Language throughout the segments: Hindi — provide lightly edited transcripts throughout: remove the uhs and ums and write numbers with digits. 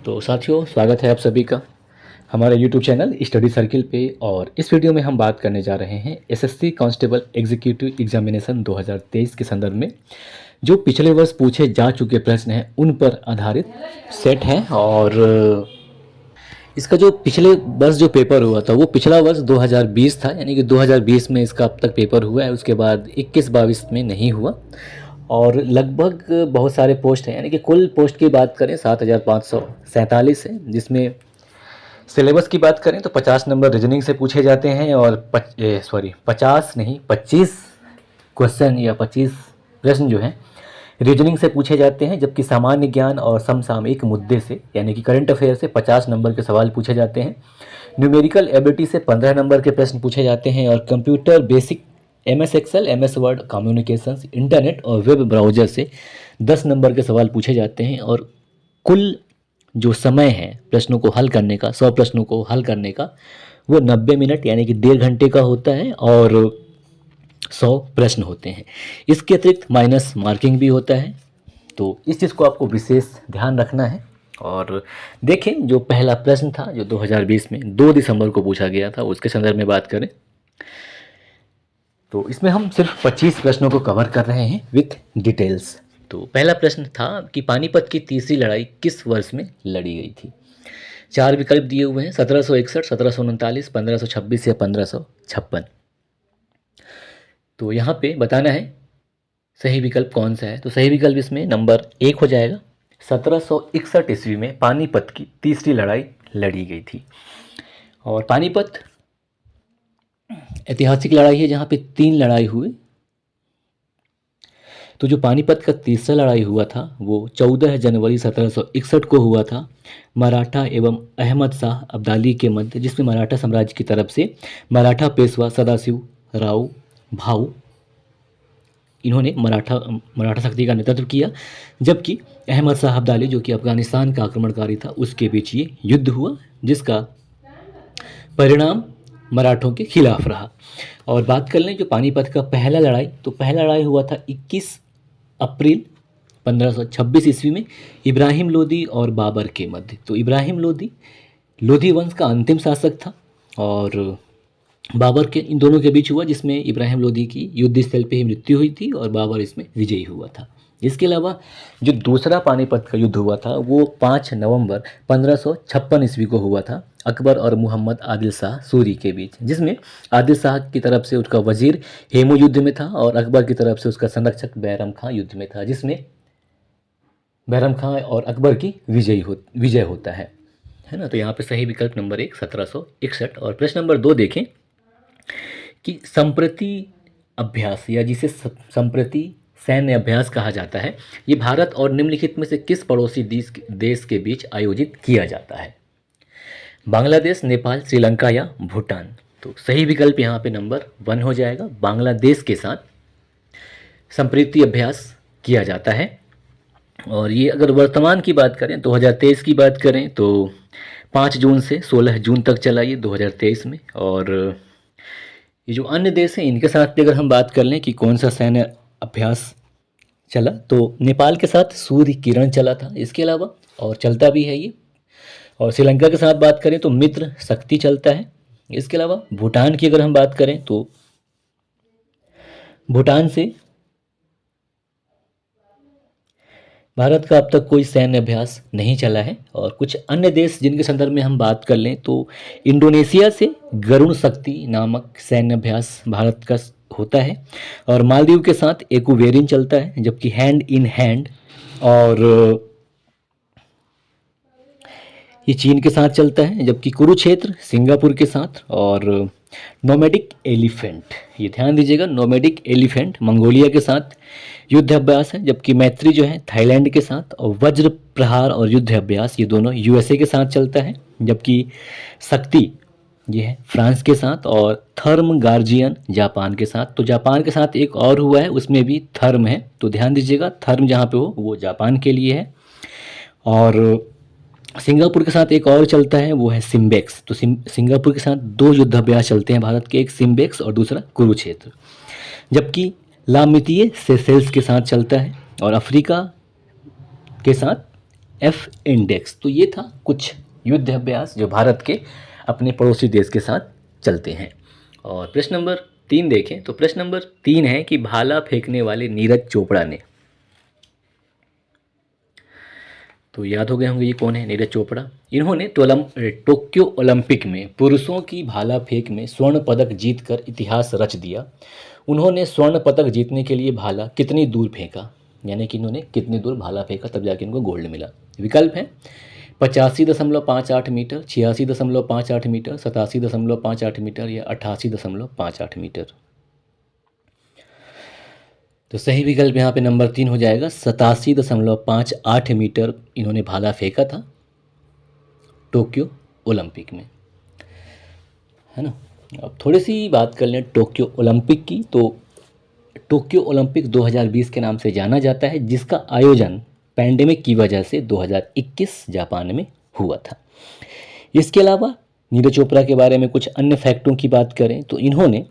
तो साथियों, स्वागत है आप सभी का हमारे YouTube चैनल स्टडी सर्किल पे। और इस वीडियो में हम बात करने जा रहे हैं एसएससी कांस्टेबल एग्जीक्यूटिव एग्जामिनेशन 2023 के संदर्भ में जो पिछले वर्ष पूछे जा चुके प्रश्न हैं उन पर आधारित सेट है। और इसका जो पिछले वर्ष जो पेपर हुआ था वो पिछला वर्ष 2020 था, यानी कि 2020 में इसका अब तक पेपर हुआ है। उसके बाद 21-22 में नहीं हुआ। और लगभग बहुत सारे पोस्ट हैं, यानी कि कुल पोस्ट की बात करें 7,547 है, जिसमें सिलेबस की बात करें तो 50 नंबर रीजनिंग से पूछे जाते हैं और 50 नहीं 25 क्वेश्चन या 25 प्रश्न जो हैं रीजनिंग से पूछे जाते हैं। जबकि सामान्य ज्ञान और समसामयिक मुद्दे से यानी कि करंट अफेयर से 50 नंबर के सवाल पूछे जाते हैं। न्यूमेरिकल एबिलिटी से 15 नंबर के प्रश्न पूछे जाते हैं। और computer basic MS Excel, MS Word, communications, internet और वेब ब्राउज़र से 10 नंबर के सवाल पूछे जाते हैं। और कुल जो समय है प्रश्नों को हल करने का, 100 प्रश्नों को हल करने का, वो 90 मिनट यानी कि 1.5 घंटे का होता है और 100 प्रश्न होते हैं। इसके अतिरिक्त माइनस मार्किंग भी होता है, तो इस चीज़ को आपको विशेष ध्यान रखना है। और देखें, जो पहला प्रश्न था जो 2020 में 2 दिसंबर को पूछा गया था, उसके संदर्भ में बात करें तो इसमें हम सिर्फ 25 प्रश्नों को कवर कर रहे हैं विथ डिटेल्स। तो पहला प्रश्न था कि पानीपत की तीसरी लड़ाई किस वर्ष में लड़ी गई थी। 4 विकल्प दिए हुए हैं, 1761, 1739, 1526 या 1556। तो यहाँ पे बताना है सही विकल्प कौन सा है। तो सही विकल्प इसमें नंबर 1 हो जाएगा। 1761 ईस्वी में पानीपत की तीसरी लड़ाई लड़ी गई थी। और पानीपत ऐतिहासिक लड़ाई है जहाँ पे 3 लड़ाई हुई। तो जो पानीपत का तीसरा लड़ाई हुआ था वो 14 जनवरी 1761 को हुआ था, मराठा एवं अहमद शाह अब्दाली के मध्य, जिसमें मराठा साम्राज्य की तरफ से मराठा पेशवा सदाशिव राव भाऊ, इन्होंने मराठा शक्ति का नेतृत्व किया। जबकि अहमद शाह अब्दाली जो कि अफगानिस्तान का आक्रमणकारी था, उसके बीच ये युद्ध हुआ जिसका परिणाम मराठों के खिलाफ रहा। और बात कर लें जो पानीपत का पहला लड़ाई, तो पहला लड़ाई हुआ था 21 अप्रैल 1526 ईस्वी में इब्राहिम लोदी और बाबर के मध्य। तो इब्राहिम लोदी वंश का अंतिम शासक था और बाबर के, इन दोनों के बीच हुआ, जिसमें इब्राहिम लोदी की युद्ध स्थल पे ही मृत्यु हुई थी और बाबर इसमें विजयी हुआ था। इसके अलावा जो दूसरा पानीपत का युद्ध हुआ था वो 5 नवंबर 1556 ईस्वी को हुआ था, अकबर और मोहम्मद आदिल शाह सूरी के बीच, जिसमें आदिल शाह की तरफ से उसका वजीर हेमू युद्ध में था और अकबर की तरफ से उसका संरक्षक बैरम खां युद्ध में था, जिसमें बैरम खां और अकबर की विजय होता है ना। तो यहाँ पे सही विकल्प नंबर 1 1761। और प्रश्न नंबर 2 देखें कि संप्रति अभ्यास या जिसे संप्रति सैन्य अभ्यास कहा जाता है, ये भारत और निम्नलिखित में से किस पड़ोसी देश के बीच आयोजित किया जाता है। बांग्लादेश, नेपाल, श्रीलंका या भूटान। तो सही विकल्प यहाँ पे नंबर 1 हो जाएगा। बांग्लादेश के साथ संप्रीति अभ्यास किया जाता है। और ये अगर वर्तमान की बात करें 2023 की बात करें तो 5 जून से 16 जून तक चला ये 2023 में। और ये जो अन्य देश हैं इनके साथ भी अगर हम बात कर लें कि कौन सा सैन्य अभ्यास चला, तो नेपाल के साथ सूर्य किरण चला था, इसके अलावा और चलता भी है ये। और श्रीलंका के साथ बात करें तो मित्र शक्ति चलता है। इसके अलावा भूटान की अगर हम बात करें तो भूटान से भारत का अब तक कोई सैन्य अभ्यास नहीं चला है। और कुछ अन्य देश जिनके संदर्भ में हम बात कर लें तो इंडोनेशिया से गरुण शक्ति नामक सैन्य अभ्यास भारत का होता है। और मालदीव के साथ एक्वेरिन चलता है, जबकि हैंड इन हैंड और ये चीन के साथ चलता है, जबकि कुरुक्षेत्र सिंगापुर के साथ। और नोमैडिक एलिफेंट, ये ध्यान दीजिएगा, नोमैडिक एलिफेंट मंगोलिया के साथ युद्ध अभ्यास है, जबकि मैत्री जो है थाईलैंड के साथ। और वज्र प्रहार और युद्ध अभ्यास ये दोनों USA के साथ चलता है, जबकि शक्ति ये है फ्रांस के साथ। और थर्म गार्जियन जापान के साथ। तो जापान के साथ एक और हुआ है, उसमें भी थर्म है, तो ध्यान दीजिएगा थर्म जहाँ पे हो वो जापान के लिए है। और सिंगापुर के साथ एक और चलता है, वो है सिम्बेक्स। तो सिंगापुर के साथ 2 युद्धाभ्यास चलते हैं भारत के, एक सिम्बेक्स और दूसरा कुरुक्षेत्र। जबकि लामितीय सेशेल्स के साथ चलता है। और अफ्रीका के साथ एफ इंडेक्स। तो ये था कुछ युद्ध अभ्यास जो भारत के अपने पड़ोसी देश के साथ चलते हैं। और प्रश्न नंबर 3 देखें तो प्रश्न नंबर 3 है कि भाला फेंकने वाले नीरज चोपड़ा ने, तो याद हो गए होंगे ये कौन है, नीरज चोपड़ा। इन्होंने टोक्यो ओलंपिक में पुरुषों की भाला फेंक में स्वर्ण पदक जीतकर इतिहास रच दिया। उन्होंने स्वर्ण पदक जीतने के लिए भाला कितनी दूर फेंका, यानी कि इन्होंने कितनी दूर भाला फेंका तब जाके इनको गोल्ड मिला। विकल्प है 85.58 मीटर, 86.58 मीटर, 87.58 मीटर या 88.58 मीटर। तो सही विकल्प यहाँ पे नंबर 3 हो जाएगा, 87.58 मीटर इन्होंने भाला फेंका था टोक्यो ओलंपिक में, है ना। अब थोड़ी सी बात कर लें टोक्यो ओलंपिक की। तो टोक्यो ओलंपिक 2020 के नाम से जाना जाता है, जिसका आयोजन पैंडेमिक की वजह से 2021 जापान में हुआ था। इसके अलावा नीरज चोपड़ा के बारे में कुछ अन्य फैक्टों की बात करें तो इन्होंने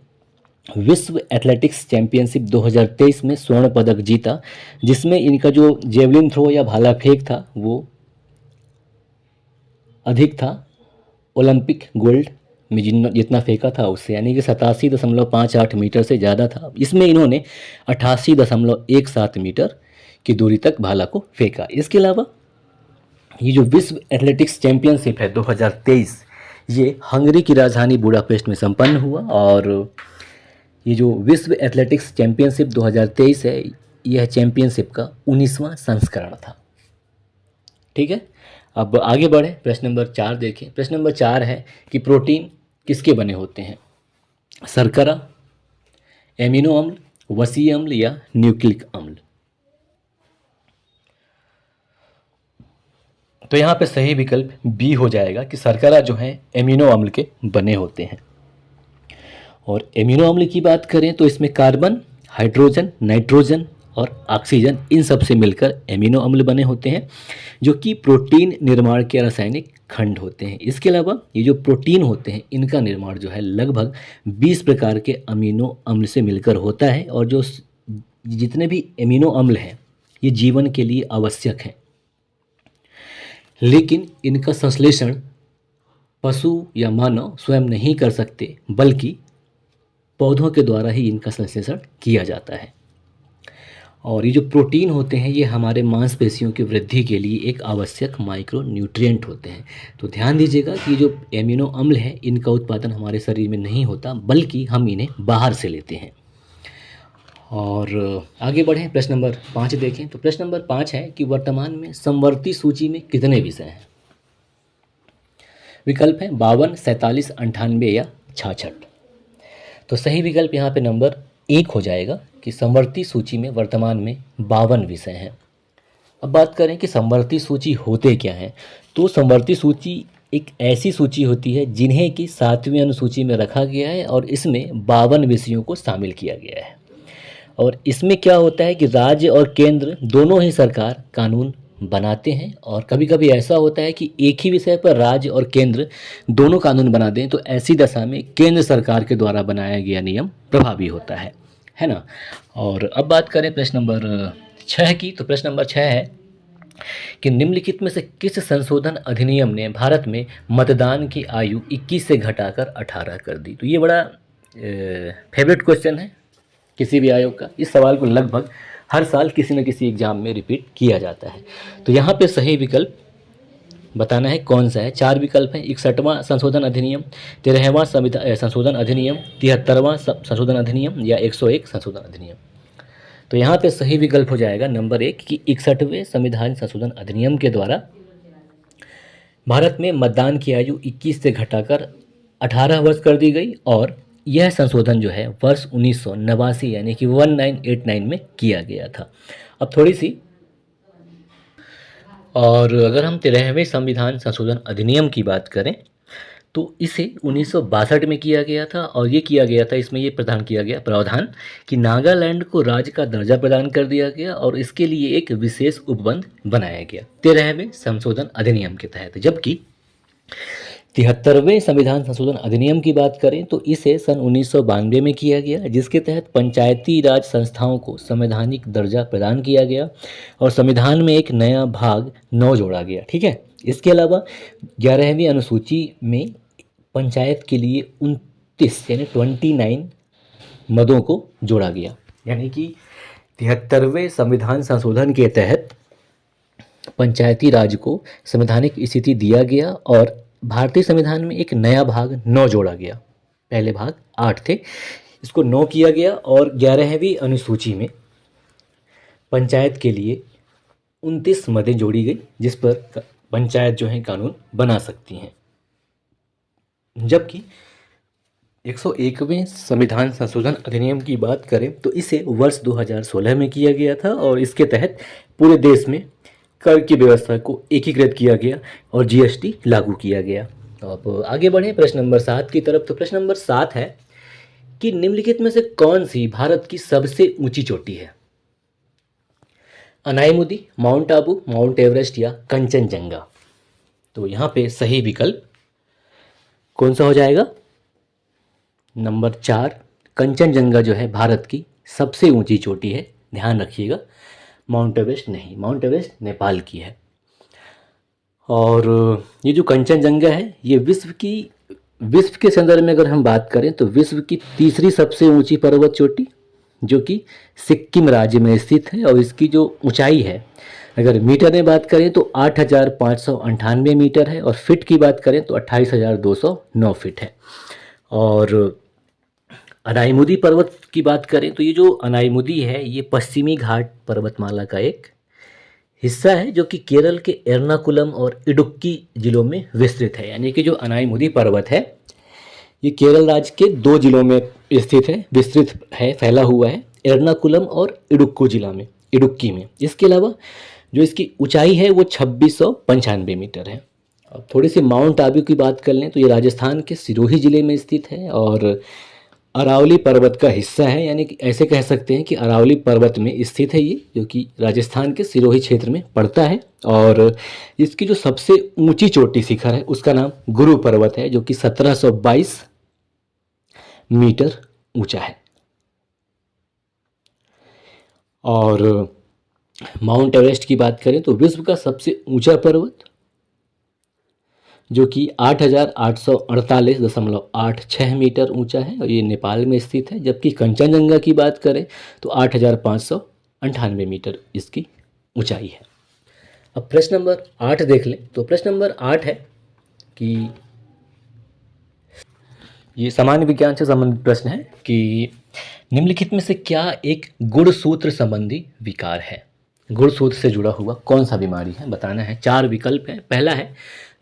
विश्व एथलेटिक्स चैंपियनशिप 2023 में स्वर्ण पदक जीता, जिसमें इनका जो जेवलिन थ्रो या भाला फेंक था वो अधिक था ओलंपिक गोल्ड में जितना फेंका था उससे, यानी कि 87.58 मीटर से ज़्यादा था। इसमें इन्होंने 88.17 मीटर की दूरी तक भाला को फेंका। इसके अलावा ये जो विश्व एथलेटिक्स चैंपियनशिप है 2023, ये हंगरी की राजधानी बुडापेस्ट में संपन्न हुआ। और ये जो विश्व एथलेटिक्स चैंपियनशिप 2023 है, यह चैंपियनशिप का 19वां संस्करण था। ठीक है, अब आगे बढ़े, प्रश्न नंबर 4 देखें। प्रश्न नंबर 4 है कि प्रोटीन किसके बने होते हैं, शर्करा, एमिनो अम्ल, वसीय अम्ल या न्यूक्लिक अम्ल। तो यहाँ पे सही विकल्प बी हो जाएगा कि शर्करा जो है एमिनो अम्ल के बने होते हैं। और एमिनो अम्ल की बात करें तो इसमें कार्बन, हाइड्रोजन, नाइट्रोजन और ऑक्सीजन, इन सब से मिलकर एमिनो अम्ल बने होते हैं, जो कि प्रोटीन निर्माण के रासायनिक खंड होते हैं। इसके अलावा ये जो प्रोटीन होते हैं, इनका निर्माण जो है लगभग 20 प्रकार के अमीनो अम्ल से मिलकर होता है। और जो जितने भी एमिनो अम्ल हैं ये जीवन के लिए आवश्यक हैं, लेकिन इनका संश्लेषण पशु या मानव स्वयं नहीं कर सकते, बल्कि पौधों के द्वारा ही इनका संश्लेषण किया जाता है। और ये जो प्रोटीन होते हैं ये हमारे मांसपेशियों की वृद्धि के लिए एक आवश्यक माइक्रो न्यूट्रिएंट होते हैं। तो ध्यान दीजिएगा कि जो एमिनो अम्ल है इनका उत्पादन हमारे शरीर में नहीं होता, बल्कि हम इन्हें बाहर से लेते हैं। और आगे बढ़ें, प्रश्न नंबर 5 देखें। तो प्रश्न नंबर 5 है कि वर्तमान में समवर्ती सूची में कितने विषय हैं। विकल्प है 52, 47, 98 या 66। तो सही विकल्प यहाँ पे नंबर 1 हो जाएगा कि समवर्ती सूची में वर्तमान में 52 विषय हैं। अब बात करें कि समवर्ती सूची होते क्या हैं, तो समवर्ती सूची एक ऐसी सूची होती है जिन्हें कि 7वीं अनुसूची में रखा गया है और इसमें 52 विषयों को शामिल किया गया है। और इसमें क्या होता है कि राज्य और केंद्र दोनों ही सरकार कानून बनाते हैं, और कभी कभी ऐसा होता है कि एक ही विषय पर राज्य और केंद्र दोनों कानून बना दें, तो ऐसी दशा में केंद्र सरकार के द्वारा बनाया गया नियम प्रभावी होता है ना। और अब बात करें प्रश्न नंबर 6 की। तो प्रश्न नंबर 6 है कि निम्नलिखित में से किस संशोधन अधिनियम ने भारत में मतदान की आयु 21 से घटाकर 18 कर दी। तो ये बड़ा फेवरेट क्वेश्चन है किसी भी आयोग का। इस सवाल को लगभग हर साल किसी न किसी एग्जाम में रिपीट किया जाता है। तो यहाँ पे सही विकल्प बताना है कौन सा है। 4 विकल्प हैं, 61वां संशोधन अधिनियम, 13वां संशोधन अधिनियम, 73वां संशोधन अधिनियम या 101 संशोधन अधिनियम। तो यहाँ पे सही विकल्प हो जाएगा नंबर 1 कि 61वें संविधान संशोधन अधिनियम के द्वारा भारत में मतदान की आयु 21 से घटाकर 18 वर्ष कर दी गई, और यह संशोधन जो है वर्ष 1989 यानी कि 1989 में किया गया था। अब थोड़ी सी, और अगर हम 13वें संविधान संशोधन अधिनियम की बात करें तो इसे 1962 में किया गया था, और ये किया गया था, इसमें ये प्रदान किया गया प्रावधान कि नागालैंड को राज्य का दर्जा प्रदान कर दिया गया, और इसके लिए एक विशेष उपबंध बनाया गया 13वें संशोधन अधिनियम के तहत। जबकि 73वें संविधान संशोधन अधिनियम की बात करें तो इसे सन 1992 में किया गया, जिसके तहत पंचायती राज संस्थाओं को संवैधानिक दर्जा प्रदान किया गया और संविधान में एक नया भाग 9 जोड़ा गया। ठीक है। इसके अलावा 11वीं अनुसूची में पंचायत के लिए 29 यानी 29 मदों को जोड़ा गया। यानी कि 73वें संविधान संशोधन के तहत पंचायती राज को संवैधानिक स्थिति दिया गया और भारतीय संविधान में एक नया भाग 9 जोड़ा गया। पहले भाग 8 थे, इसको 9 किया गया और 11वीं अनुसूची में पंचायत के लिए 29 मदें जोड़ी गई, जिस पर पंचायत जो है कानून बना सकती हैं। जबकि 101वें संविधान संशोधन अधिनियम की बात करें तो इसे वर्ष 2016 में किया गया था और इसके तहत पूरे देश में कर की व्यवस्था को एकीकृत किया गया और जीएसटी लागू किया गया। तो अब आगे बढ़ें प्रश्न नंबर 7 की तरफ। तो प्रश्न नंबर 7 है कि निम्नलिखित में से कौन सी भारत की सबसे ऊंची चोटी है? Anamudi, mount Abu, mount Everest या कंचनजंगा? तो यहाँ पे सही विकल्प कौन सा हो जाएगा? नंबर 4 कंचनजंगा जो है भारत की सबसे ऊंची चोटी है। ध्यान रखिएगा, माउंट एवरेस्ट नहीं, माउंट एवरेस्ट नेपाल की है। और ये जो कंचनजंगा है ये विश्व के संदर्भ में अगर हम बात करें तो विश्व की तीसरी सबसे ऊंची पर्वत चोटी जो कि सिक्किम राज्य में स्थित है और इसकी जो ऊंचाई है अगर मीटर में बात करें तो 8,598 मीटर है और फिट की बात करें तो 28,209 फिट है। और अनाईमुदी पर्वत की बात करें तो ये जो अनाईमुदी है ये पश्चिमी घाट पर्वतमाला का एक हिस्सा है जो कि केरल के एर्नाकुलम और इडुक्की जिलों में विस्तृत है। यानी कि जो अनाईमुदी पर्वत है ये केरल राज्य के 2 जिलों में स्थित है, विस्तृत है, फैला हुआ है, एर्नाकुलम और इडुक्की में। इसके अलावा जो इसकी ऊंचाई है वो 2695 मीटर है। अब थोड़ी सी माउंट आबू की बात कर लें तो ये राजस्थान के सिरोही जिले में स्थित है और अरावली पर्वत का हिस्सा है। यानी कि ऐसे कह सकते हैं कि अरावली पर्वत में स्थित है ये, जो कि राजस्थान के सिरोही क्षेत्र में पड़ता है। और इसकी जो सबसे ऊंची चोटी शिखर है उसका नाम गुरु पर्वत है जो कि 1722 मीटर ऊंचा है। और माउंट एवरेस्ट की बात करें तो विश्व का सबसे ऊंचा पर्वत जो कि 8,848.86 मीटर ऊंचा है और ये नेपाल में स्थित है। जबकि कंचनजंगा की बात करें तो 8,598 मीटर इसकी ऊंचाई है। अब प्रश्न नंबर 8 देख लें। तो प्रश्न नंबर 8 है कि ये सामान्य विज्ञान से संबंधित प्रश्न है कि निम्नलिखित में से क्या एक गुणसूत्र संबंधी विकार है? गुणसूत्र से जुड़ा हुआ कौन सा बीमारी है बताना है। 4 विकल्प हैं। पहला है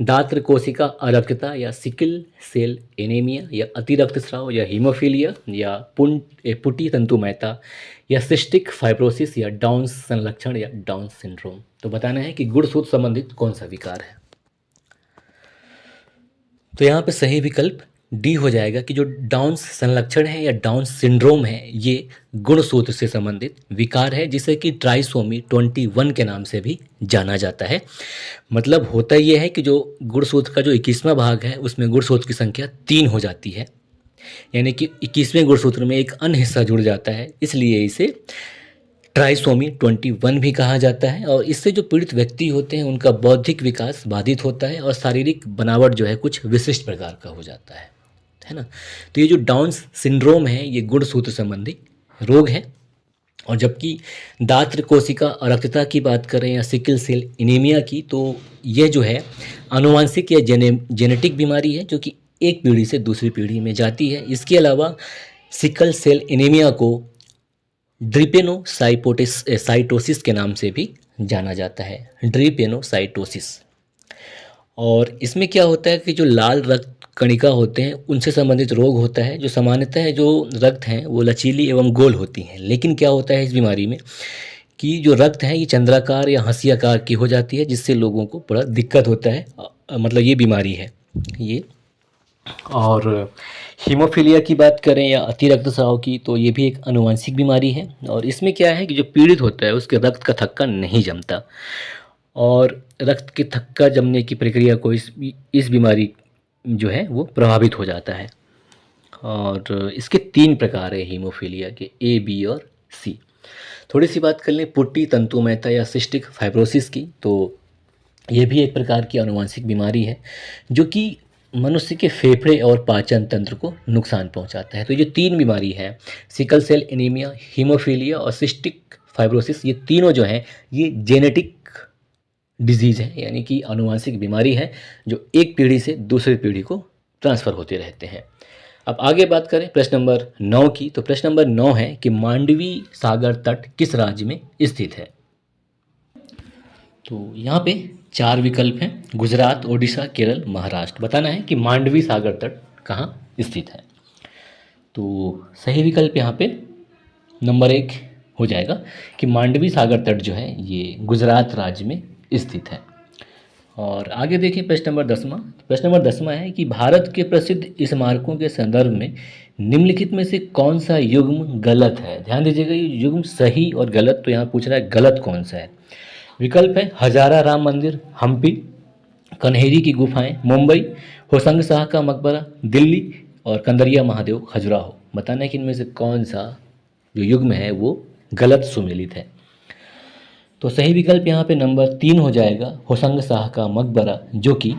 दात्र कोशिका अरक्तता या सिकल सेल एनीमिया या अति रक्तस्राव या हीमोफीलिया या पुटी तंतुमयता या सिस्टिक फाइब्रोसिस या डाउन संलक्षण या डाउन सिंड्रोम। तो बताना है कि गुणसूत्र संबंधित कौन सा विकार है। तो यहाँ पे सही विकल्प डी हो जाएगा कि जो डाउन संलक्षण है या डाउन सिंड्रोम है ये गुणसूत्र से संबंधित विकार है जिसे कि ट्राइसोमी 21 के नाम से भी जाना जाता है। मतलब होता ये है कि जो गुणसूत्र का जो 21वां भाग है उसमें गुणसूत्र की संख्या 3 हो जाती है, यानी कि 21वें गुणसूत्र में एक अन्य हिस्सा जुड़ जाता है, इसलिए इसे ट्राइसोमी 21 भी कहा जाता है। और इससे जो पीड़ित व्यक्ति होते हैं उनका बौद्धिक विकास बाधित होता है और शारीरिक बनावट जो है कुछ विशिष्ट प्रकार का हो जाता है ना। तो ये जो डाउन सिंड्रोम है ये गुणसूत्र संबंधी रोग है। और जबकि दात्र कोशिका अरक्तता की बात करें या सिकल सेल एनीमिया की तो यह जो है आनुवांशिक या जेनेटिक बीमारी है जो कि एक पीढ़ी से दूसरी पीढ़ी में जाती है। इसके अलावा सिकल सेल एनीमिया को ड्रीपेनोसाइटोसिस के नाम से भी जाना जाता है, ड्रीपेनोसाइटोसिस। और इसमें क्या होता है कि जो लाल रक्त कणिका होते हैं उनसे संबंधित रोग होता है। जो सामान्यतः जो रक्त हैं वो लचीली एवं गोल होती हैं, लेकिन क्या होता है इस बीमारी में कि जो रक्त है ये चंद्राकार या हंसियाकार की हो जाती है जिससे लोगों को बड़ा दिक्कत होता है। मतलब ये बीमारी है ये। और हीमोफीलिया की बात करें या अति रक्तस्राव की तो ये भी एक आनुवंशिक बीमारी है। और इसमें क्या है कि जो पीड़ित होता है उसके रक्त का थक्का नहीं जमता, और रक्त के थक्का जमने की प्रक्रिया को इस बीमारी जो है वो प्रभावित हो जाता है। और इसके 3 प्रकार है हीमोफीलिया के, ए, बी और सी। थोड़ी सी बात कर लें पुट्टी तंतुमयता या सिस्टिक फाइब्रोसिस की, तो ये भी एक प्रकार की आनुवंशिक बीमारी है जो कि मनुष्य के फेफड़े और पाचन तंत्र को नुकसान पहुंचाता है। तो ये 3 बीमारी है, सिकल सेल एनीमिया, हीमोफीलिया और सिस्टिक फाइब्रोसिस, ये तीनों जो हैं ये जेनेटिक डिजीज़ है, यानी कि आनुवंशिक बीमारी है जो एक पीढ़ी से दूसरी पीढ़ी को ट्रांसफ़र होते रहते हैं। अब आगे बात करें प्रश्न नंबर 9 की, तो प्रश्न नंबर 9 है कि मांडवी सागर तट किस राज्य में स्थित है। तो यहाँ पे 4 विकल्प हैं, गुजरात, ओडिशा, केरल, महाराष्ट्र। बताना है कि मांडवी सागर तट कहाँ स्थित है। तो सही विकल्प यहाँ पे नंबर 1 हो जाएगा कि मांडवी सागर तट जो है ये गुजरात राज्य में स्थित है। और आगे देखिए प्रश्न नंबर 10वां। प्रश्न नंबर 10वां है कि भारत के प्रसिद्ध स्मारकों के संदर्भ में निम्नलिखित में से कौन सा युग्म गलत है। ध्यान दीजिएगा, ये युग्म सही और गलत, तो यहाँ पूछ रहा है गलत कौन सा है। विकल्प है हजारा राम मंदिर, हम्पी, कन्हेरी की गुफाएं, मुंबई, होशंग शाह का मकबरा, दिल्ली और कंदरिया महादेव खजुराहो। बताना है कि इनमें से कौन सा जो युग्म है वो गलत सुमेलित है। तो सही विकल्प यहाँ पे नंबर 3 हो जाएगा, होशंग शाह का मकबरा, जो कि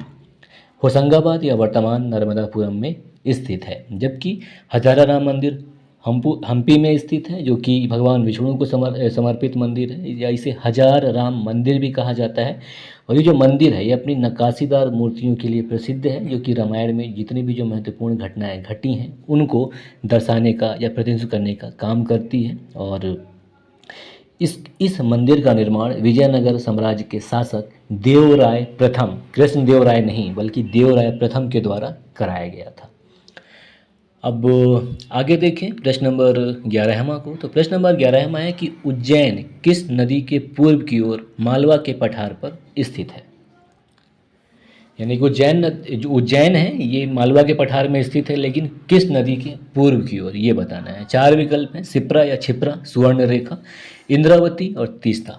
होशंगाबाद या वर्तमान नर्मदापुरम में स्थित है। जबकि हजारा राम मंदिर हम्पी में स्थित है, जो कि भगवान विष्णु को समर्पित मंदिर है, या इसे हजार राम मंदिर भी कहा जाता है। और ये जो मंदिर है ये अपनी नक्काशीदार मूर्तियों के लिए प्रसिद्ध है, जो कि रामायण में जितनी भी जो महत्वपूर्ण घटनाएं घटी हैं उनको दर्शाने का या प्रतिनिधित्व करने का काम करती है। और इस मंदिर का निर्माण विजयनगर साम्राज्य के शासक देवराय प्रथम, कृष्णदेव राय नहीं बल्कि देवराय प्रथम के द्वारा कराया गया था। अब आगे देखें प्रश्न नंबर 11वां को। तो प्रश्न नंबर 11वां है कि उज्जैन किस नदी के पूर्व की ओर मालवा के पठार पर स्थित है। यानी कि जो उज्जैन है ये मालवा के पठार में स्थित है, लेकिन किस नदी के पूर्व की ओर ये बताना है। 4 विकल्प हैं, सिप्रा या छिप्रा, सुवर्ण रेखा, इंद्रावती और तीस्ता।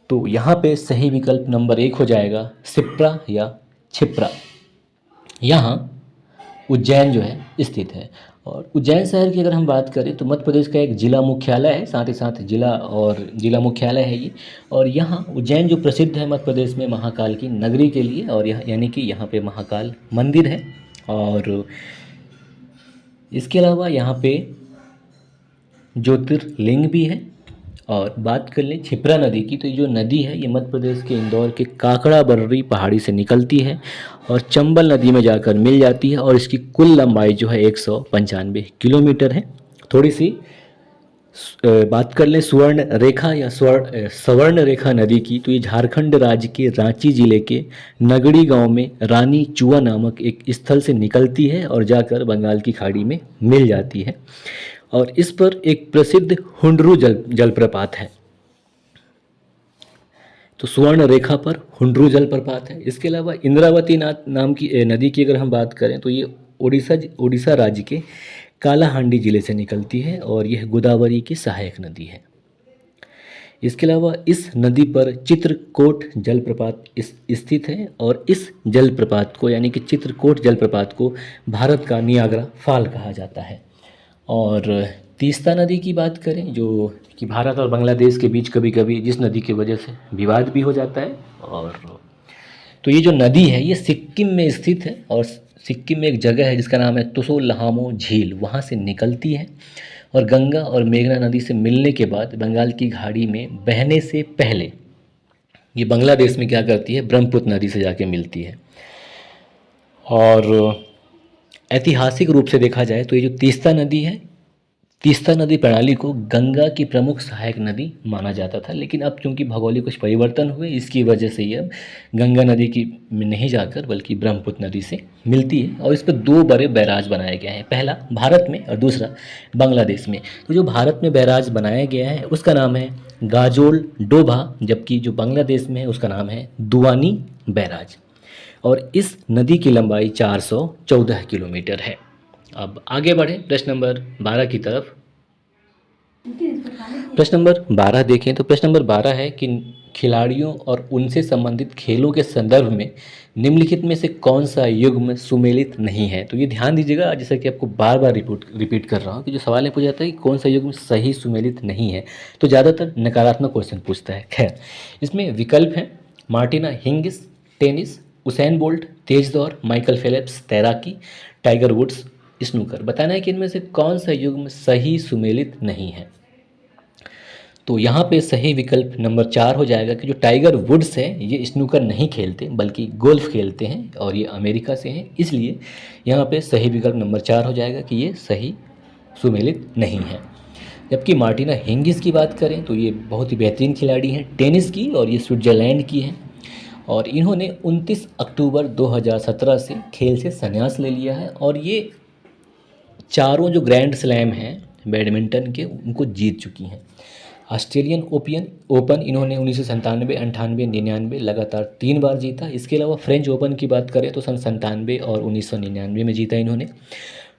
तो यहाँ पे सही विकल्प नंबर 1 हो जाएगा, सिप्रा या छिप्रा। यहाँ उज्जैन जो है स्थित है। और उज्जैन शहर की अगर हम बात करें तो मध्य प्रदेश का एक जिला मुख्यालय है, साथ ही साथ जिला मुख्यालय है ये। और यहाँ उज्जैन जो प्रसिद्ध है मध्य प्रदेश में महाकाल की नगरी के लिए, और यहाँ यानी कि यहाँ पे महाकाल मंदिर है। और इसके अलावा यहाँ पे ज्योतिर्लिंग भी है। और बात कर लें क्षिप्रा नदी की, तो ये जो नदी है ये मध्य प्रदेश के इंदौर के काकड़ा बर्री पहाड़ी से निकलती है और चंबल नदी में जाकर मिल जाती है। और इसकी कुल लंबाई जो है 195 किलोमीटर है। थोड़ी सी बात कर लें सुवर्ण रेखा या सवर्ण रेखा नदी की, तो ये झारखंड राज्य के रांची जिले के नगड़ी गांव में रानी चुआ नामक एक स्थल से निकलती है और जाकर बंगाल की खाड़ी में मिल जाती है। और इस पर एक प्रसिद्ध हुंडरू जलप्रपात है। तो सुवर्ण रेखा पर हुंडरू जलप्रपात है। इसके अलावा इंद्रावती नाम की नदी की अगर हम बात करें तो ये उड़ीसा राज्य के कालाहांडी जिले से निकलती है और यह गोदावरी की सहायक नदी है। इसके अलावा इस नदी पर चित्रकोट जलप्रपात स्थित है और इस जलप्रपात को यानी कि चित्रकोट जलप्रपात को भारत का नियाग्रा फॉल कहा जाता है। और तीस्ता नदी की बात करें, जो कि भारत और बांग्लादेश के बीच कभी कभी जिस नदी की वजह से विवाद भी हो जाता है। और तो ये जो नदी है ये सिक्किम में स्थित है और सिक्किम में एक जगह है जिसका नाम है तुसो लहामो झील, वहाँ से निकलती है और गंगा और मेघना नदी से मिलने के बाद बंगाल की खाड़ी में बहने से पहले ये बांग्लादेश में क्या करती है, ब्रह्मपुत्र नदी से जाके मिलती है। और ऐतिहासिक रूप से देखा जाए तो ये जो तीस्ता नदी है, तीस्ता नदी प्रणाली को गंगा की प्रमुख सहायक नदी माना जाता था, लेकिन अब चूंकि भौगोलिक कुछ परिवर्तन हुए इसकी वजह से ये अब गंगा नदी की में नहीं जाकर बल्कि ब्रह्मपुत्र नदी से मिलती है। और इस पर 2 बड़े बैराज बनाए गए हैं, पहला भारत में और दूसरा बांग्लादेश में। तो जो भारत में बैराज बनाया गया है उसका नाम है गाजोल डोभा, जबकि जो बांग्लादेश में है उसका नाम है दुआनी बैराज। और इस नदी की लंबाई 414 किलोमीटर है। अब आगे बढ़े प्रश्न नंबर 12 की तरफ। प्रश्न नंबर 12 देखें तो प्रश्न नंबर 12 है कि खिलाड़ियों और उनसे संबंधित खेलों के संदर्भ में निम्नलिखित में से कौन सा युग्म सुमेलित नहीं है। तो ये ध्यान दीजिएगा, जैसा कि आपको बार बार रिपीट कर रहा हूँ कि जो सवाल है पूछा जाता है कि कौन सा युग्म सही सुमेलित नहीं है, तो ज़्यादातर नकारात्मक क्वेश्चन पूछता है। खैर, इसमें विकल्प हैं Martina Hingis tennis, Usain Bolt तेज दौड़, माइकल फेलिप्स तैराकी, टाइगर वुड्स स्नूकर। बताना है कि इनमें से कौन सा युग्म सही सुमेलित नहीं है। तो यहाँ पे सही विकल्प नंबर 4 हो जाएगा कि जो टाइगर वुड्स है ये स्नूकर नहीं खेलते बल्कि गोल्फ खेलते हैं और ये अमेरिका से हैं, इसलिए यहाँ पे सही विकल्प नंबर 4 हो जाएगा कि ये सही सुमेलित नहीं है। जबकि मार्टिना हिंगिस की बात करें तो ये बहुत ही बेहतरीन खिलाड़ी हैं टेनिस की, और ये स्विट्ज़रलैंड की हैं, और इन्होंने 29 अक्टूबर 2017 से खेल से संन्यास ले लिया है, और ये चारों जो ग्रैंड स्लैम हैं बैडमिंटन के उनको जीत चुकी हैं। ऑस्ट्रेलियन ओपन इन्होंने 1997, 98, 99 लगातार 3 बार जीता। इसके अलावा फ्रेंच ओपन की बात करें तो सन 97 और 1999 में जीता इन्होंने।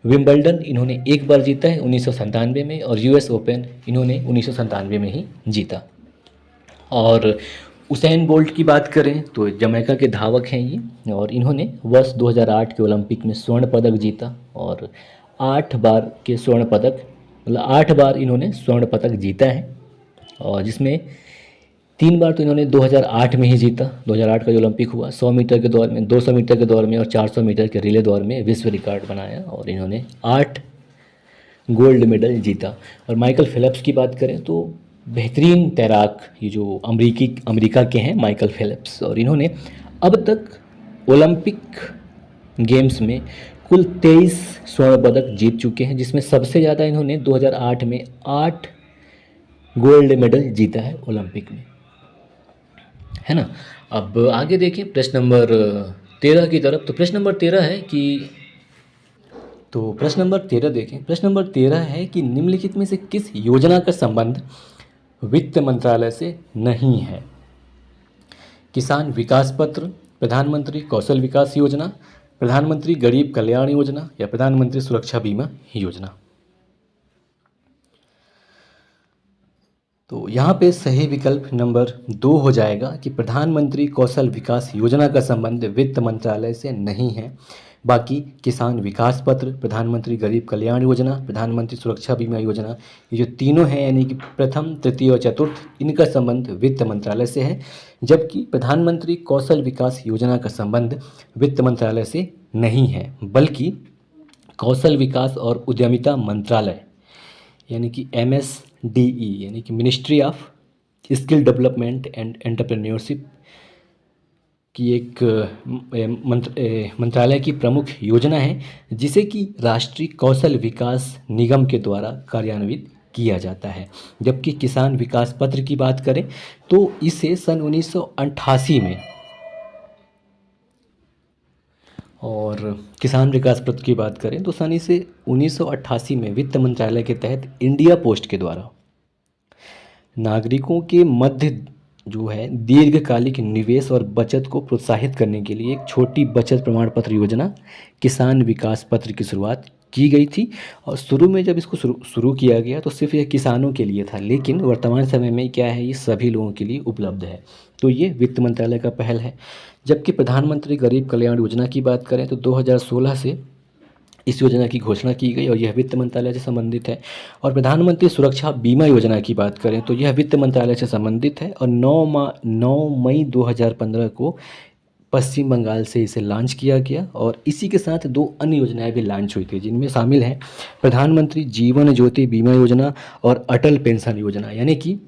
विंबलडन इन्होंने 1 बार जीता है 1997 में, और यूएस ओपन इन्होंने 1997 में ही जीता। और उसेन बोल्ट की बात करें तो जमैका के धावक हैं ये, और इन्होंने वर्ष 2008 के ओलंपिक में स्वर्ण पदक जीता, और 8 बार के स्वर्ण पदक, मतलब 8 बार इन्होंने स्वर्ण पदक जीता है, और जिसमें 3 बार तो इन्होंने 2008 में ही जीता। 2008 का जो ओलंपिक हुआ 100 मीटर के दौर में, 200 मीटर के दौर में और 400 मीटर के रिले दौर में विश्व रिकॉर्ड बनाया, और इन्होंने 8 गोल्ड मेडल जीता। और माइकल फेलिप्स की बात करें तो बेहतरीन तैराक, ये जो अमेरिका के हैं माइकल फेलिप्स, और इन्होंने अब तक ओलंपिक गेम्स में कुल 23 स्वर्ण पदक जीत चुके हैं, जिसमें सबसे ज़्यादा इन्होंने 2008 में 8 गोल्ड मेडल जीता है ओलंपिक में, है ना। अब आगे देखें प्रश्न नंबर 13 की तरफ। तो प्रश्न नंबर 13 है कि प्रश्न नंबर 13 देखें। प्रश्न नंबर 13 है कि निम्नलिखित में से किस योजना का संबंध वित्त मंत्रालय से नहीं है। किसान विकास पत्र, प्रधानमंत्री कौशल विकास योजना, प्रधानमंत्री गरीब कल्याण योजना, या प्रधानमंत्री सुरक्षा बीमा योजना। तो यहाँ पे सही विकल्प नंबर 2 हो जाएगा कि प्रधानमंत्री कौशल विकास योजना का संबंध वित्त मंत्रालय से नहीं है। बाकी किसान विकास पत्र, प्रधानमंत्री गरीब कल्याण योजना, प्रधानमंत्री सुरक्षा बीमा योजना, ये जो तीनों हैं यानी कि प्रथम, तृतीय और चतुर्थ, इनका संबंध वित्त मंत्रालय से है। जबकि प्रधानमंत्री कौशल विकास योजना का संबंध वित्त मंत्रालय से नहीं है, बल्कि कौशल विकास और उद्यमिता मंत्रालय यानी कि MSDE यानी कि ministry of skill development and entrepreneurship की एक मंत्रालय की प्रमुख योजना है, जिसे कि राष्ट्रीय कौशल विकास निगम के द्वारा कार्यान्वित किया जाता है। जबकि किसान विकास पत्र की बात करें तो इसे सन 1988 में, और किसान विकास पत्र की बात करें तो सन इसे 1988 में वित्त मंत्रालय के तहत इंडिया पोस्ट के द्वारा नागरिकों के मध्य जो है दीर्घकालिक निवेश और बचत को प्रोत्साहित करने के लिए एक छोटी बचत प्रमाण पत्र योजना किसान विकास पत्र की शुरुआत की गई थी। और शुरू में जब इसको शुरू किया गया तो सिर्फ यह किसानों के लिए था, लेकिन वर्तमान समय में क्या है, ये सभी लोगों के लिए उपलब्ध है। तो ये वित्त मंत्रालय का पहल है। जबकि प्रधानमंत्री गरीब कल्याण योजना की बात करें तो 2016 से इस योजना की घोषणा की गई और यह वित्त मंत्रालय से संबंधित है। और प्रधानमंत्री सुरक्षा बीमा योजना की बात करें तो यह वित्त मंत्रालय से संबंधित है, और 9 मई 2015 को पश्चिम बंगाल से इसे लॉन्च किया गया। और इसी के साथ 2 अन्य योजनाएं भी लॉन्च हुई थी, जिनमें शामिल हैं प्रधानमंत्री जीवन ज्योति बीमा योजना और अटल पेंशन योजना। यानी कि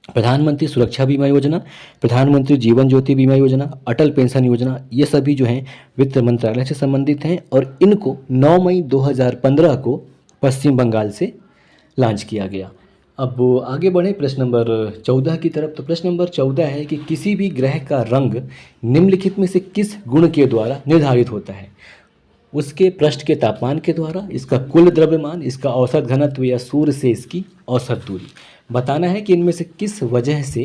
प्रधानमंत्री सुरक्षा बीमा योजना, प्रधानमंत्री जीवन ज्योति बीमा योजना, अटल पेंशन योजना, ये सभी जो हैं वित्त मंत्रालय से संबंधित हैं, और इनको 9 मई 2015 को पश्चिम बंगाल से लॉन्च किया गया। अब आगे बढ़े प्रश्न नंबर 14 की तरफ। तो प्रश्न नंबर 14 है कि किसी भी ग्रह का रंग निम्नलिखित में से किस गुण के द्वारा निर्धारित होता है। उसके पृष्ठ के तापमान के द्वारा, इसका कुल द्रव्यमान, इसका औसत घनत्व, या सूर्य से इसकी औसत दूरी। बताना है कि इनमें से किस वजह से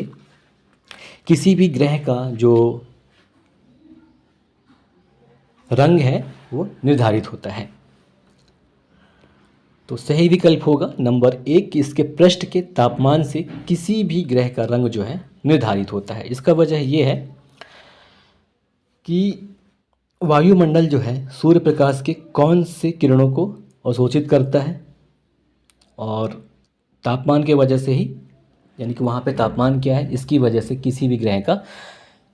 किसी भी ग्रह का जो रंग है वो निर्धारित होता है। तो सही विकल्प होगा नंबर 1 कि इसके पृष्ठ के तापमान से किसी भी ग्रह का रंग जो है निर्धारित होता है। इसका वजह ये है कि वायुमंडल जो है सूर्य प्रकाश के कौन से किरणों को अवशोषित करता है, और तापमान के वजह से ही, यानी कि वहाँ पे तापमान क्या है, इसकी वजह से किसी भी ग्रह का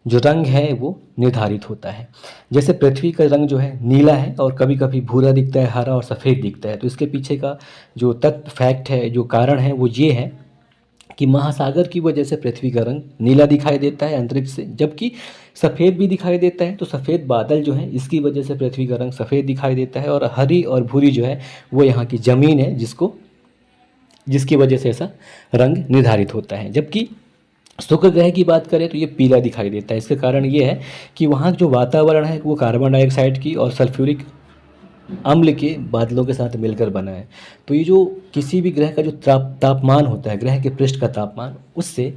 जो रंग है वो निर्धारित होता है। जैसे पृथ्वी का रंग जो है नीला है और कभी कभी भूरा दिखता है, हरा और सफ़ेद दिखता है, तो इसके पीछे का जो तत्व फैक्ट है, जो कारण है, वो ये है कि महासागर की वजह से पृथ्वी का रंग नीला दिखाई देता है अंतरिक्ष से, जबकि सफ़ेद भी दिखाई देता है। तो सफ़ेद बादल जो है इसकी वजह से पृथ्वी का रंग सफ़ेद दिखाई देता है, और हरी और भूरी जो है वो यहाँ की ज़मीन है जिसकी वजह से ऐसा रंग निर्धारित होता है। जबकि शुक्र ग्रह की बात करें तो ये पीला दिखाई देता है। इसका कारण ये है कि वहाँ जो वातावरण है वो कार्बन डाइऑक्साइड की और सल्फ्यूरिक अम्ल के बादलों के साथ मिलकर बना है। तो ये जो किसी भी ग्रह का जो तापमान होता है, ग्रह के पृष्ठ का तापमान, उससे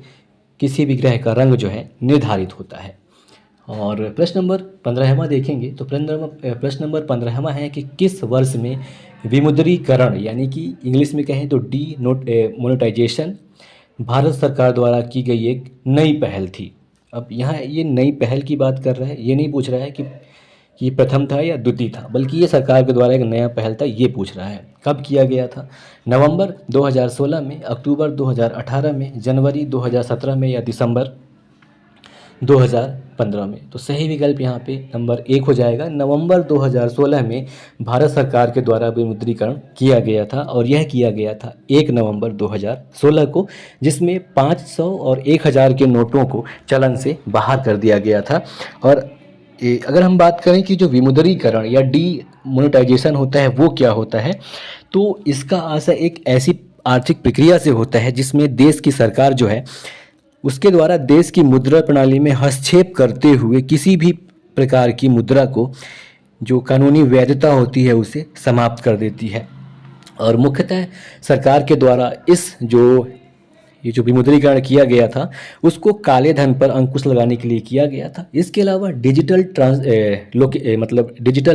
किसी भी ग्रह का रंग जो है निर्धारित होता है। और प्रश्न नंबर 15वां देखेंगे तो प्रश्न नंबर 15वां है कि किस वर्ष में विमुद्रीकरण, यानी कि इंग्लिश में कहें तो मोनेटाइजेशन, भारत सरकार द्वारा की गई एक नई पहल थी। अब यहाँ ये नई पहल की बात कर रहा है, ये नहीं पूछ रहा है कि ये प्रथम था या द्वितीय था, बल्कि ये सरकार के द्वारा एक नया पहल था, ये पूछ रहा है। कब किया गया था? नवंबर 2016 में, अक्टूबर 2018 में, जनवरी 2017 में, या दिसंबर 2015 में? तो सही विकल्प यहाँ पे नंबर 1 हो जाएगा। नवंबर 2016 में भारत सरकार के द्वारा विमुद्रीकरण किया गया था, और यह किया गया था 1 नवंबर 2016 को, जिसमें 500 और 1000 के नोटों को चलन से बाहर कर दिया गया था। और अगर हम बात करें कि जो विमुद्रीकरण या डीमोनेटाइजेशन होता है वो क्या होता है, तो इसका आशय एक ऐसी आर्थिक प्रक्रिया से होता है जिसमें देश की सरकार जो है उसके द्वारा देश की मुद्रा प्रणाली में हस्तक्षेप करते हुए किसी भी प्रकार की मुद्रा को जो कानूनी वैधता होती है उसे समाप्त कर देती है। और मुख्यतः सरकार के द्वारा ये जो विमुद्रीकरण किया गया था उसको काले धन पर अंकुश लगाने के लिए किया गया था। इसके अलावा डिजिटल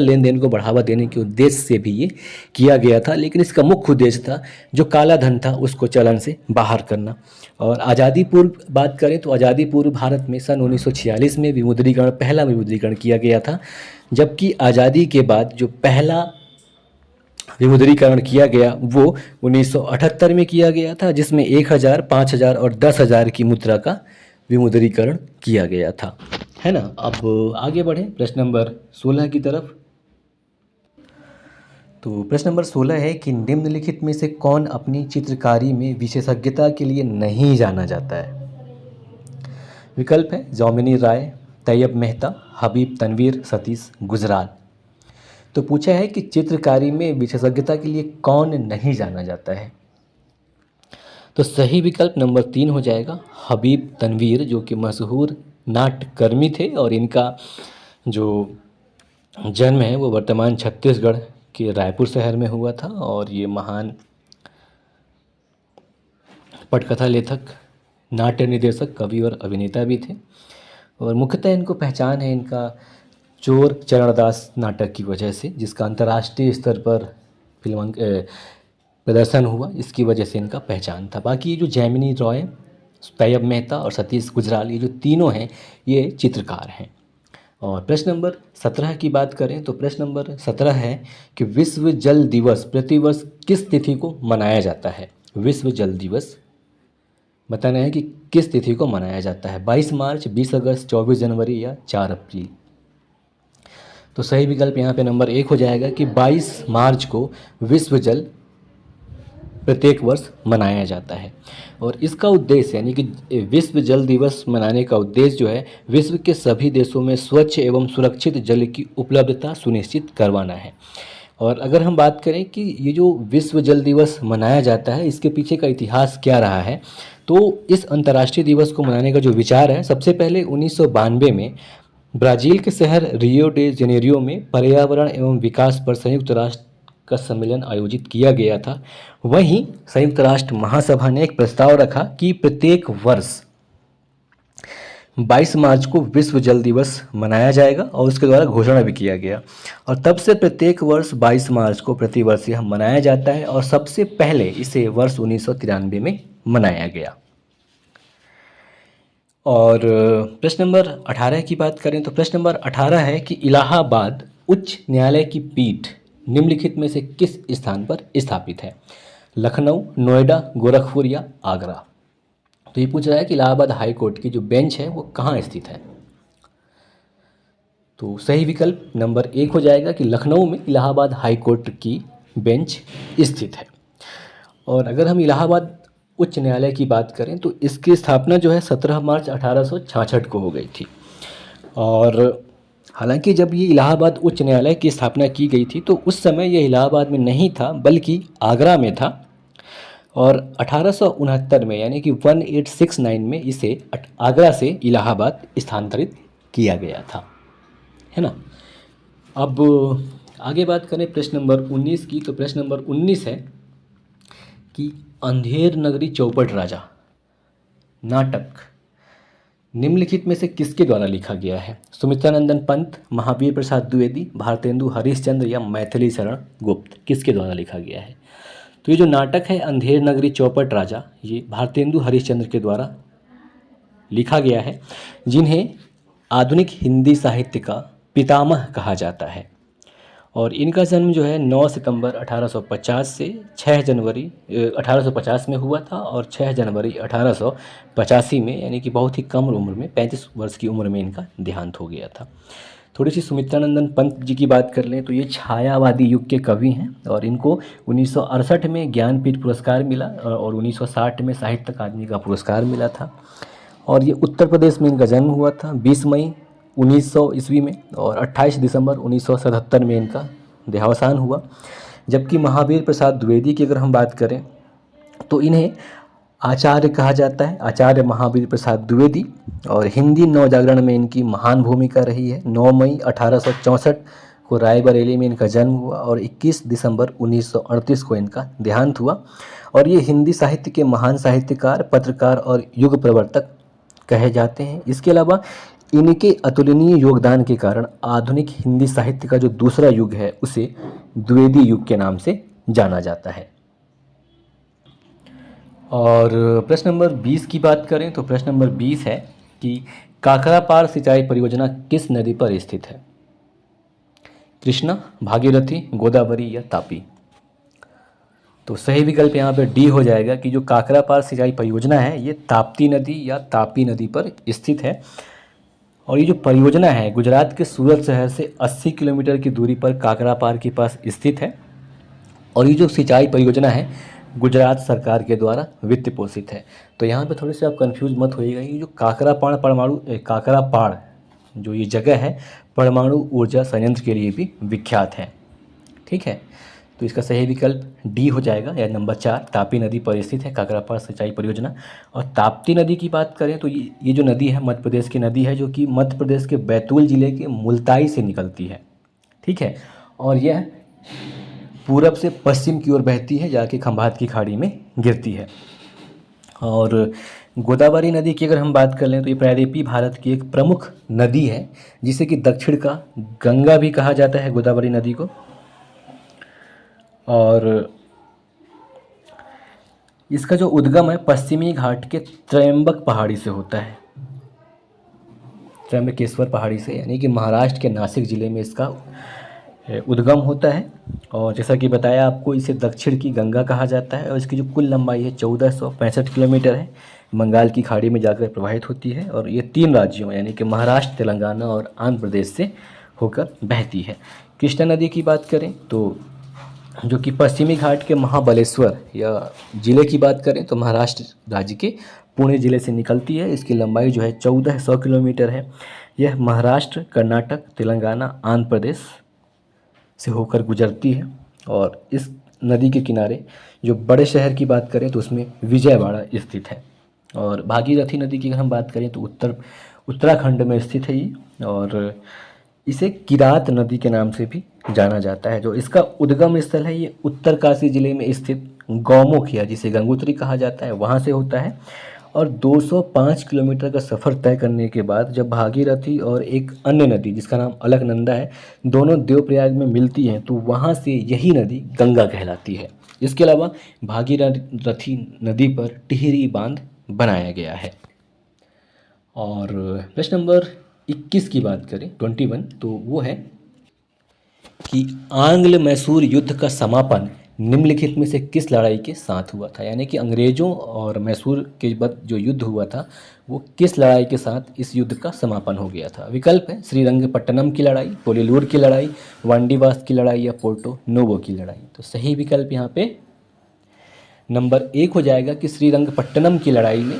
लेन देन को बढ़ावा देने के उद्देश्य से भी ये किया गया था, लेकिन इसका मुख्य उद्देश्य था जो काला धन था उसको चलन से बाहर करना। और आज़ादी पूर्व बात करें तो आज़ादी पूर्व भारत में सन 1946 में पहला विमुद्रीकरण किया गया था, जबकि आज़ादी के बाद जो पहला विमुद्रीकरण किया गया वो 1978 में किया गया था, जिसमें 1000, 5000 और 10000 की मुद्रा का विमुद्रीकरण किया गया था, है ना। अब आगे बढ़ें प्रश्न नंबर 16 की तरफ। तो प्रश्न नंबर 16 है कि निम्नलिखित में से कौन अपनी चित्रकारी में विशेषज्ञता के लिए नहीं जाना जाता है? विकल्प है जौमिनी राय, तैयब मेहता, हबीब तनवीर, सतीश गुजराल। तो पूछा है कि चित्रकारी में विशेषज्ञता के लिए कौन नहीं जाना जाता है, तो सही विकल्प नंबर 3 हो जाएगा, हबीब तनवीर, जो कि मशहूर नाट्यकर्मी थे, और इनका जो जन्म है वो वर्तमान छत्तीसगढ़ के रायपुर शहर में हुआ था, और ये महान पटकथा लेखक, नाट्य निर्देशक, कवि और अभिनेता भी थे। और मुख्यतः इनको पहचान है इनका चोर चरणदास नाटक की वजह से, जिसका अंतर्राष्ट्रीय स्तर पर प्रदर्शन हुआ, इसकी वजह से इनका पहचान था। बाकी ये जो जैमिनी रॉय, तैयब मेहता और सतीश गुजराल, ये जो तीनों हैं ये चित्रकार हैं। और प्रश्न नंबर 17 की बात करें तो प्रश्न नंबर 17 है कि विश्व जल दिवस प्रतिवर्ष किस तिथि को मनाया जाता है? विश्व जल दिवस बताना है कि किस तिथि को मनाया जाता है, 22 मार्च, 20 अगस्त, 24 जनवरी या 4 अप्रैल। तो सही विकल्प यहाँ पे नंबर 1 हो जाएगा कि 22 मार्च को विश्व जल प्रत्येक वर्ष मनाया जाता है। और इसका उद्देश्य, यानी कि विश्व जल दिवस मनाने का उद्देश्य जो है, विश्व के सभी देशों में स्वच्छ एवं सुरक्षित जल की उपलब्धता सुनिश्चित करवाना है। और अगर हम बात करें कि ये जो विश्व जल दिवस मनाया जाता है इसके पीछे का इतिहास क्या रहा है, तो इस अंतर्राष्ट्रीय दिवस को मनाने का जो विचार है, सबसे पहले 1992 में ब्राज़ील के शहर रियो डे जेनेरियो में पर्यावरण एवं विकास पर संयुक्त राष्ट्र का सम्मेलन आयोजित किया गया था। वहीं संयुक्त राष्ट्र महासभा ने एक प्रस्ताव रखा कि प्रत्येक वर्ष 22 मार्च को विश्व जल दिवस मनाया जाएगा, और उसके द्वारा घोषणा भी किया गया। और तब से प्रत्येक वर्ष 22 मार्च को प्रतिवर्ष यह मनाया जाता है, और सबसे पहले इसे वर्ष 1993 में मनाया गया। और प्रश्न नंबर 18 की बात करें तो प्रश्न नंबर 18 है कि इलाहाबाद उच्च न्यायालय की पीठ निम्नलिखित में से किस स्थान पर स्थापित है? लखनऊ, नोएडा, गोरखपुर या आगरा? तो ये पूछ रहा है कि इलाहाबाद हाई कोर्ट की जो बेंच है वो कहाँ स्थित है? तो सही विकल्प नंबर 1 हो जाएगा कि लखनऊ में इलाहाबाद हाई कोर्ट की बेंच स्थित है। और अगर हम इलाहाबाद उच्च न्यायालय की बात करें तो इसकी स्थापना जो है 17 मार्च 1866 को हो गई थी। और हालांकि जब ये इलाहाबाद उच्च न्यायालय की स्थापना की गई थी तो उस समय ये इलाहाबाद में नहीं था बल्कि आगरा में था। और 1869 में यानी कि 1869 में इसे आगरा से इलाहाबाद स्थानांतरित किया गया था, है ना। अब आगे बात करें प्रश्न नंबर 19 की, तो प्रश्न नंबर 19 है कि अंधेर नगरी चौपट राजा नाटक निम्नलिखित में से किसके द्वारा लिखा गया है? सुमित्रानंदन पंत, महावीर प्रसाद द्विवेदी, भारतेंदु हरिश्चंद्र या मैथिली शरण गुप्त? किसके द्वारा लिखा गया है? तो ये जो नाटक है अंधेर नगरी चौपट राजा, ये भारतेंदु हरिश्चंद्र के द्वारा लिखा गया है, जिन्हें आधुनिक हिंदी साहित्य का पितामह कहा जाता है। और इनका जन्म जो है 9 सितंबर 1850 से 6 जनवरी 1850 में हुआ था और 6 जनवरी 1885 में, यानी कि बहुत ही कम उम्र में 35 वर्ष की उम्र में इनका देहांत हो गया था। थोड़ी सी सुमित्रानंदन पंत जी की बात कर लें तो ये छायावादी युग के कवि हैं और इनको 1968 में ज्ञानपीठ पुरस्कार मिला और 1960 में साहित्य अकादमी का पुरस्कार मिला था। और ये उत्तर प्रदेश में इनका जन्म हुआ था 20 मई 1900 ईस्वी में और 28 दिसंबर 1977 में इनका देहावसान हुआ। जबकि महावीर प्रसाद द्विवेदी की अगर हम बात करें तो इन्हें आचार्य कहा जाता है, आचार्य महावीर प्रसाद द्विवेदी। और हिंदी नवजागरण में इनकी महान भूमिका रही है। 9 मई 1864 को रायबरेली में इनका जन्म हुआ और 21 दिसंबर 1938 को इनका देहांत हुआ। और ये हिंदी साहित्य के महान साहित्यकार, पत्रकार और युग प्रवर्तक कहे जाते हैं। इसके अलावा इनके अतुलनीय योगदान के कारण आधुनिक हिंदी साहित्य का जो दूसरा युग है उसे द्विवेदी युग के नाम से जाना जाता है। और प्रश्न नंबर 20 की बात करें तो प्रश्न नंबर 20 है कि काकरापार सिंचाई परियोजना किस नदी पर स्थित है? कृष्णा, भागीरथी, गोदावरी या तापी? तो सही विकल्प यहाँ पे डी हो जाएगा कि जो काकरापार सिंचाई परियोजना है ये ताप्ती नदी या तापी नदी पर स्थित है। और ये जो परियोजना है गुजरात के सूरत शहर से 80 किलोमीटर की दूरी पर काकरापार के पास स्थित है। और ये जो सिंचाई परियोजना है गुजरात सरकार के द्वारा वित्त पोषित है। तो यहाँ पे थोड़े से आप कंफ्यूज मत होइएगा, ये जो काकरापाड़ जो ये जगह है परमाणु ऊर्जा संयंत्र के लिए भी विख्यात है, ठीक है। तो इसका सही विकल्प डी हो जाएगा या नंबर 4 तापी नदी पर स्थित है काकरापार सिंचाई परियोजना। और ताप्ती नदी की बात करें तो ये जो नदी है मध्य प्रदेश की नदी है जो कि मध्य प्रदेश के बैतूल जिले के मुल्ताई से निकलती है, ठीक है। और यह पूरब से पश्चिम की ओर बहती है जाके खंभात की खाड़ी में गिरती है। और गोदावरी नदी की अगर हम बात कर लें तो ये प्रायद्वीपीय भारत की एक प्रमुख नदी है जिसे कि दक्षिण का गंगा भी कहा जाता है गोदावरी नदी को। और इसका जो उद्गम है पश्चिमी घाट के त्रयंबक पहाड़ी से होता है, त्रयंबकेश्वर पहाड़ी से, यानी कि महाराष्ट्र के नासिक जिले में इसका उद्गम होता है। और जैसा कि बताया आपको इसे दक्षिण की गंगा कहा जाता है और इसकी जो कुल लंबाई है 1465 किलोमीटर है, बंगाल की खाड़ी में जाकर प्रवाहित होती है। और ये 3 राज्यों यानी कि महाराष्ट्र, तेलंगाना और आंध्र प्रदेश से होकर बहती है। कृष्णा नदी की बात करें तो जो कि पश्चिमी घाट के महाबलेश्वर या ज़िले की बात करें तो महाराष्ट्र राज्य के पुणे ज़िले से निकलती है। इसकी लंबाई जो है 1400 किलोमीटर है। यह महाराष्ट्र, कर्नाटक, तेलंगाना, आंध्र प्रदेश से होकर गुजरती है। और इस नदी के किनारे जो बड़े शहर की बात करें तो उसमें विजयवाड़ा स्थित है। और भागीरथी नदी की अगर हम बात करें तो उत्तराखंड में स्थित है ये। और इसे किरात नदी के नाम से भी जाना जाता है। जो इसका उद्गम स्थल है ये उत्तरकाशी जिले में स्थित गौमुखिया, जिसे गंगोत्री कहा जाता है, वहाँ से होता है। और 205 किलोमीटर का सफ़र तय करने के बाद जब भागीरथी और एक अन्य नदी जिसका नाम अलकनंदा है दोनों देवप्रयाग में मिलती हैं तो वहाँ से यही नदी गंगा कहलाती है। इसके अलावा भागीरथी नदी पर टिहरी बांध बनाया गया है। और प्रश्न नंबर 21 की बात करें, 21, तो वो है कि आंग्ल मैसूर युद्ध का समापन निम्नलिखित में से किस लड़ाई के साथ हुआ था। यानी कि अंग्रेजों और मैसूर के बाद जो युद्ध हुआ था वो किस लड़ाई के साथ इस युद्ध का समापन हो गया था। विकल्प है श्रीरंगपट्टनम की लड़ाई, पोलीलूर की लड़ाई, वांडीवास की लड़ाई या पोर्टो नोवो की लड़ाई। तो सही विकल्प यहाँ पे नंबर 1 हो जाएगा कि श्रीरंगपट्टनम की लड़ाई में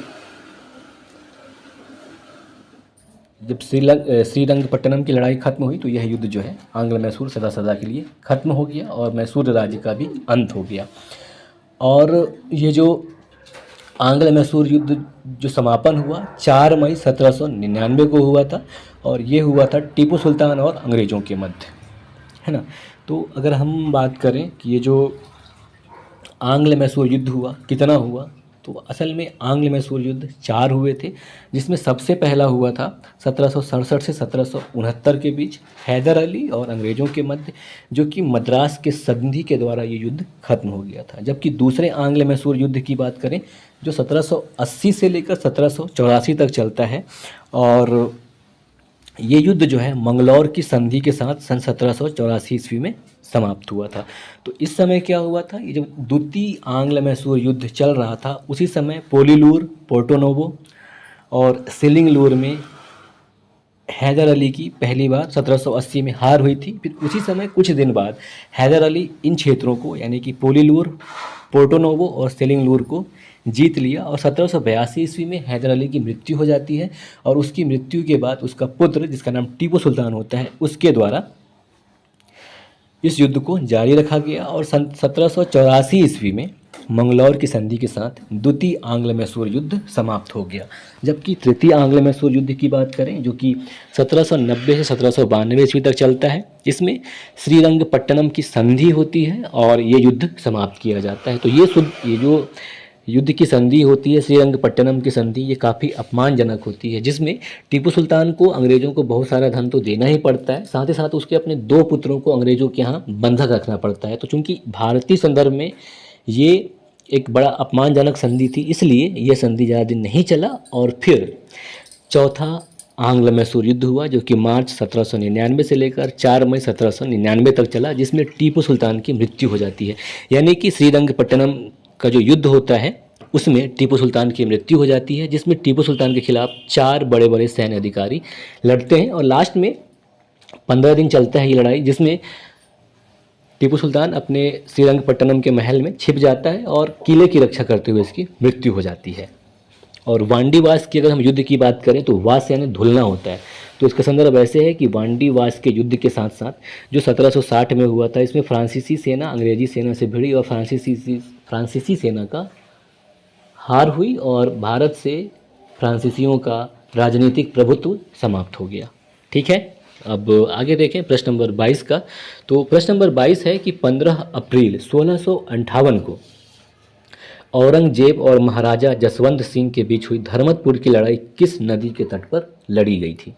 जब श्रीरंगपट्टनम की लड़ाई खत्म हुई तो यह युद्ध जो है आंग्ल मैसूर सदा सदा के लिए खत्म हो गया और मैसूर राज्य का भी अंत हो गया। और ये जो आंग्ल मैसूर युद्ध जो समापन हुआ 4 मई 1799 को हुआ था और ये हुआ था टीपू सुल्तान और अंग्रेज़ों के मध्य, है ना। तो अगर हम बात करें कि ये जो आंग्ल मैसूर युद्ध हुआ कितना हुआ, तो असल में आंग्ल मैसूर युद्ध 4 हुए थे, जिसमें सबसे पहला हुआ था 1767 से 1769 के बीच हैदर अली और अंग्रेज़ों के मध्य, जो कि मद्रास के संधि के द्वारा ये युद्ध खत्म हो गया था। जबकि दूसरे आंग्ल मैसूर युद्ध की बात करें जो 1780 से लेकर 1784 तक चलता है और ये युद्ध जो है मंगलौर की संधि के साथ सन 1784 ईस्वी में समाप्त हुआ था। तो इस समय क्या हुआ था, ये जब द्वितीय आंग्ल मैसूर युद्ध चल रहा था उसी समय पोलीलूर, पोर्टो नोवो और सिलिंगलूर में हैदर अली की पहली बार 1780 में हार हुई थी। फिर उसी समय कुछ दिन बाद हैदर अली इन क्षेत्रों को यानी कि पोलीलूर, पोर्टो नोवो और सिलिंगलूर को जीत लिया और 1782 ईस्वी में हैदर अली की मृत्यु हो जाती है और उसकी मृत्यु के बाद उसका पुत्र जिसका नाम टीपू सुल्तान होता है उसके द्वारा इस युद्ध को जारी रखा गया और सन 1784 ईस्वी में मंगलौर की संधि के साथ द्वितीय आंग्ल मैसूर युद्ध समाप्त हो गया। जबकि तृतीय आंग्ल मैसूर युद्ध की बात करें जो कि 1790 से 1792 ईस्वी तक चलता है, इसमें श्रीरंगपट्टनम की संधि होती है और ये युद्ध समाप्त किया जाता है। तो ये जो युद्ध की संधि होती है श्रीरंगपट्टनम की संधि, ये काफ़ी अपमानजनक होती है, जिसमें टीपू सुल्तान को अंग्रेज़ों को बहुत सारा धन तो देना ही पड़ता है, साथ ही साथ उसके अपने 2 पुत्रों को अंग्रेज़ों के यहाँ बंधक रखना पड़ता है। तो चूंकि भारतीय संदर्भ में ये एक बड़ा अपमानजनक संधि थी, इसलिए यह संधि ज़्यादा दिन नहीं चला और फिर चौथा आंग्ल मैसूर युद्ध हुआ जो कि मार्च 1799 से लेकर 4 मई 1799 तक चला, जिसमें टीपू सुल्तान की मृत्यु हो जाती है। यानी कि श्रीरंगपट्टनम का जो युद्ध होता है उसमें टीपू सुल्तान की मृत्यु हो जाती है, जिसमें टीपू सुल्तान के खिलाफ 4 बड़े बड़े सैन्य अधिकारी लड़ते हैं और लास्ट में 15 दिन चलता है ये लड़ाई, जिसमें टीपू सुल्तान अपने श्रीरंगपट्टनम के महल में छिप जाता है और किले की रक्षा करते हुए इसकी मृत्यु हो जाती है। और वांडीवास की अगर हम युद्ध की बात करें तो वास यानी धुलना होता है, तो इसका संदर्भ ऐसे है कि वांडीवास के युद्ध के साथ साथ जो 1760 में हुआ था इसमें फ्रांसीसी सेना अंग्रेजी सेना से भिड़ी और फ्रांसीसी सेना का हार हुई और भारत से फ्रांसीसियों का राजनीतिक प्रभुत्व समाप्त हो गया। ठीक है, अब आगे देखें प्रश्न नंबर 22 का। तो प्रश्न नंबर 22 है कि 15 अप्रैल 1658 को औरंगजेब और महाराजा जसवंत सिंह के बीच हुई धर्मतपुर की लड़ाई किस नदी के तट पर लड़ी गई थी।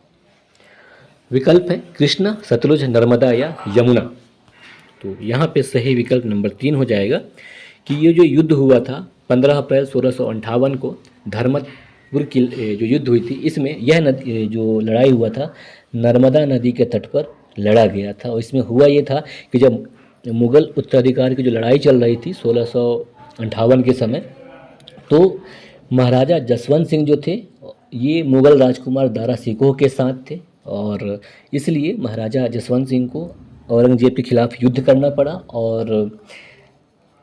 विकल्प है कृष्णा, सतलुज, नर्मदा या यमुना। तो यहाँ पे सही विकल्प नंबर 3 हो जाएगा कि ये जो युद्ध हुआ था 15 अप्रैल 1658 को धर्मतपुर की जो युद्ध हुई थी, इसमें यह नदी जो लड़ाई हुआ था नर्मदा नदी के तट पर लड़ा गया था। और इसमें हुआ ये था कि जब मुग़ल उत्तराधिकार की जो लड़ाई चल रही थी 1658 के समय, तो महाराजा जसवंत सिंह जो थे ये मुग़ल राजकुमार दारा शिकोह के साथ थे और इसलिए महाराजा जसवंत सिंह को औरंगजेब के खिलाफ युद्ध करना पड़ा। और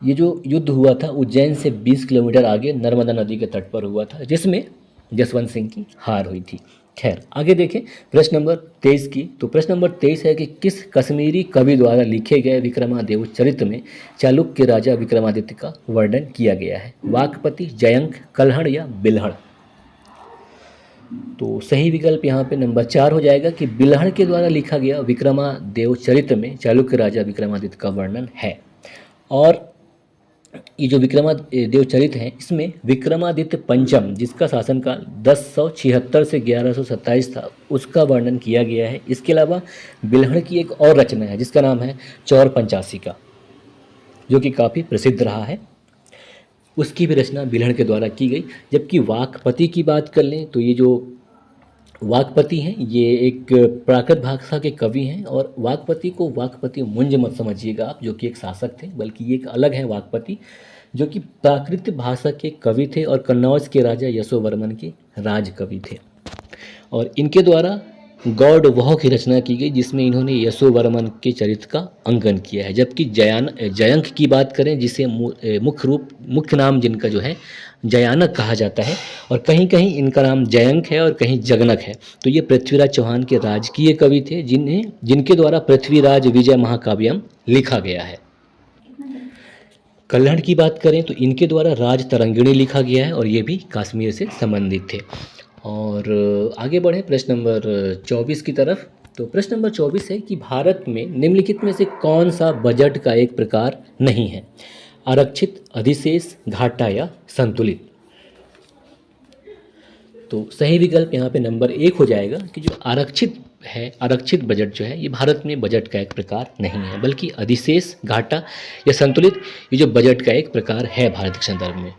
ये जो युद्ध हुआ था उज्जैन से 20 किलोमीटर आगे नर्मदा नदी के तट पर हुआ था, जिसमें जसवंत सिंह की हार हुई थी। खैर आगे देखें प्रश्न नंबर 23 की। तो प्रश्न नंबर 23 है कि किस कश्मीरी कवि द्वारा लिखे गए विक्रमादेव चरित्र में चालुक्य राजा विक्रमादित्य का वर्णन किया गया है। वाकपति, जयंक, कल्हड़ या बिल्हड़। तो सही विकल्प यहाँ पे नंबर 4 हो जाएगा कि बिल्हड़ के द्वारा लिखा गया विक्रमादेव चरित्र में चालुक्य राजा विक्रमादित्य का वर्णन है। और ये जो विक्रमादेव चरित्र है इसमें विक्रमादित्य पंचम जिसका शासनकाल 1076 से 1127 था उसका वर्णन किया गया है। इसके अलावा बिल्हड़ की एक और रचना है जिसका नाम है चौर पंचाशिका, जो कि काफ़ी प्रसिद्ध रहा है, उसकी भी रचना बिल्हड़ के द्वारा की गई। जबकि वाकपति की बात कर लें तो ये जो वाकपति हैं, ये एक प्राकृत भाषा के कवि हैं। और वाकपति को वाकपति मुंज मत समझिएगा आप, जो कि एक शासक थे, बल्कि ये एक अलग है वाकपति, जो कि प्राकृत भाषा के कवि थे और कन्नौज के राजा यशोवर्मन के राज कवि थे। और इनके द्वारा गौड़ वह की रचना की गई, जिसमें इन्होंने यशोवर्मन के चरित्र का अंकन किया है। जबकि जयंक की बात करें, जिसे मुख्य नाम जिनका जो है जयानक कहा जाता है, और कहीं कहीं इनका नाम जयंक है और कहीं जगनक है। तो ये पृथ्वीराज चौहान के राजकीय कवि थे, जिनके द्वारा पृथ्वीराज विजय महाकाव्यम लिखा गया है। कल्हड़ की बात करें तो इनके द्वारा राज तरंगिणी लिखा गया है, और ये भी कश्मीर से संबंधित थे। और आगे बढ़े प्रश्न नंबर 24 की तरफ। तो प्रश्न नंबर 24 है कि भारत में निम्नलिखित में से कौन सा बजट का एक प्रकार नहीं है? आरक्षित, अधिशेष, घाटा या संतुलित। तो सही विकल्प यहाँ पे नंबर 1 हो जाएगा कि जो आरक्षित है, आरक्षित बजट जो है, ये भारत में बजट का एक प्रकार नहीं है, बल्कि अधिशेष, घाटा या संतुलित ये जो बजट का एक प्रकार है भारत के संदर्भ में।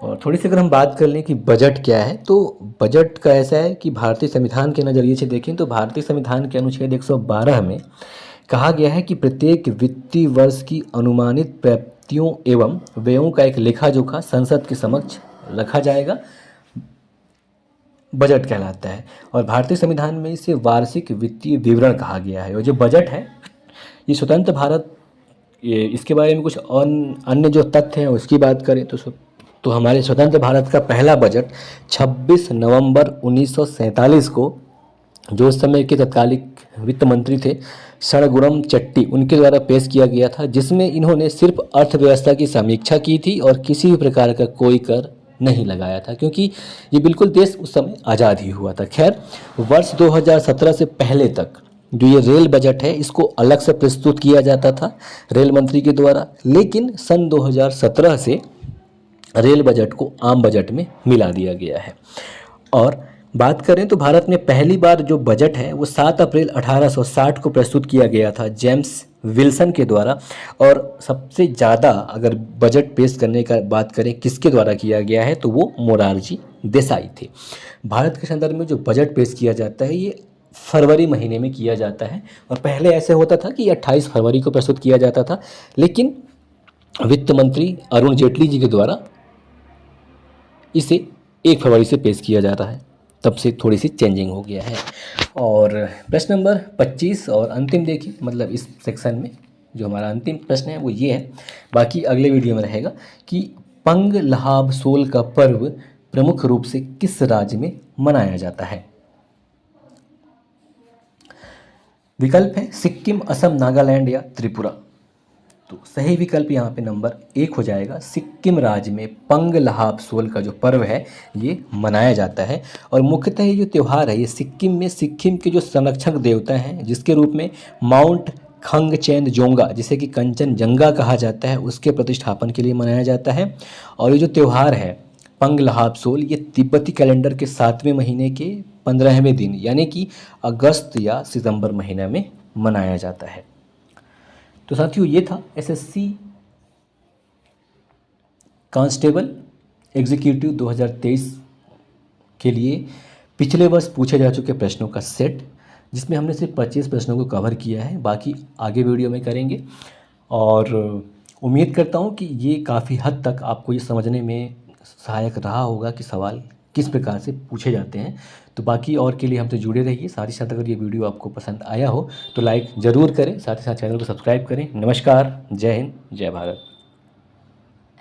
और थोड़ी सी अगर हम बात कर लें कि बजट क्या है, तो बजट का ऐसा है कि भारतीय संविधान के नज़रिए से देखें तो भारतीय संविधान के अनुच्छेद 112 में कहा गया है कि प्रत्येक वित्तीय वर्ष की अनुमानित प्राप्तियों एवं व्ययों का एक लेखा जोखा संसद के समक्ष रखा जाएगा, बजट कहलाता है। और भारतीय संविधान में इसे वार्षिक वित्तीय विवरण कहा गया है। और जो बजट है ये स्वतंत्र भारत, ये इसके बारे में कुछ अन्य जो तथ्य हैं उसकी बात करें तो हमारे स्वतंत्र भारत का पहला बजट 26 नवंबर 1947 को जो उस समय के तत्कालिक वित्त मंत्री थे षणगुणम चट्टी, उनके द्वारा पेश किया गया था, जिसमें इन्होंने सिर्फ अर्थव्यवस्था की समीक्षा की थी और किसी भी प्रकार का कोई कर नहीं लगाया था, क्योंकि ये बिल्कुल देश उस समय आज़ाद ही हुआ था। खैर, वर्ष 2017 से पहले तक जो ये रेल बजट है इसको अलग से प्रस्तुत किया जाता था रेल मंत्री के द्वारा, लेकिन सन 2017 से रेल बजट को आम बजट में मिला दिया गया है। और बात करें तो भारत में पहली बार जो बजट है वो 7 अप्रैल 1860 को प्रस्तुत किया गया था जेम्स विल्सन के द्वारा। और सबसे ज़्यादा अगर बजट पेश करने का बात करें किसके द्वारा किया गया है तो वो मोरारजी देसाई थे। भारत के संदर्भ में जो बजट पेश किया जाता है ये फरवरी महीने में किया जाता है, और पहले ऐसे होता था कि 28 फरवरी को प्रस्तुत किया जाता था, लेकिन वित्त मंत्री अरुण जेटली जी के द्वारा इसे 1 फरवरी से पेश किया जा रहा है, तब से थोड़ी सी चेंजिंग हो गया है। और प्रश्न नंबर 25 और अंतिम देखिए, मतलब इस सेक्शन में जो हमारा अंतिम प्रश्न है वो ये है, बाकी अगले वीडियो में रहेगा, कि पंग लहाब सोल का पर्व प्रमुख रूप से किस राज्य में मनाया जाता है? विकल्प है सिक्किम, असम, नागालैंड या त्रिपुरा। तो सही विकल्प यहाँ पे नंबर 1 हो जाएगा। सिक्किम राज्य में पंग लहाब सोल का जो पर्व है ये मनाया जाता है। और मुख्यतः ये जो त्यौहार है ये सिक्किम में सिक्किम के जो संरक्षक देवता हैं, जिसके रूप में माउंट खंगचेंदजोंगा, जिसे कि कंचनजंगा कहा जाता है, उसके प्रतिष्ठापन के लिए मनाया जाता है। और ये जो त्यौहार है पंग लहाब सोल ये तिब्बती कैलेंडर के 7वें महीने के 15वें दिन यानी कि अगस्त या सितंबर महीने में मनाया जाता है। तो साथियों ये था एसएससी कांस्टेबल एग्जीक्यूटिव 2023 के लिए पिछले वर्ष पूछे जा चुके प्रश्नों का सेट, जिसमें हमने सिर्फ 25 प्रश्नों को कवर किया है, बाकी आगे वीडियो में करेंगे। और उम्मीद करता हूँ कि ये काफ़ी हद तक आपको ये समझने में सहायक रहा होगा कि सवाल किस प्रकार से पूछे जाते हैं। तो बाकी और के लिए हमसे जुड़े रहिए। साथ ही साथ अगर ये वीडियो आपको पसंद आया हो तो लाइक ज़रूर करें, साथ ही साथ चैनल को सब्सक्राइब करें। नमस्कार, जय हिंद, जय भारत।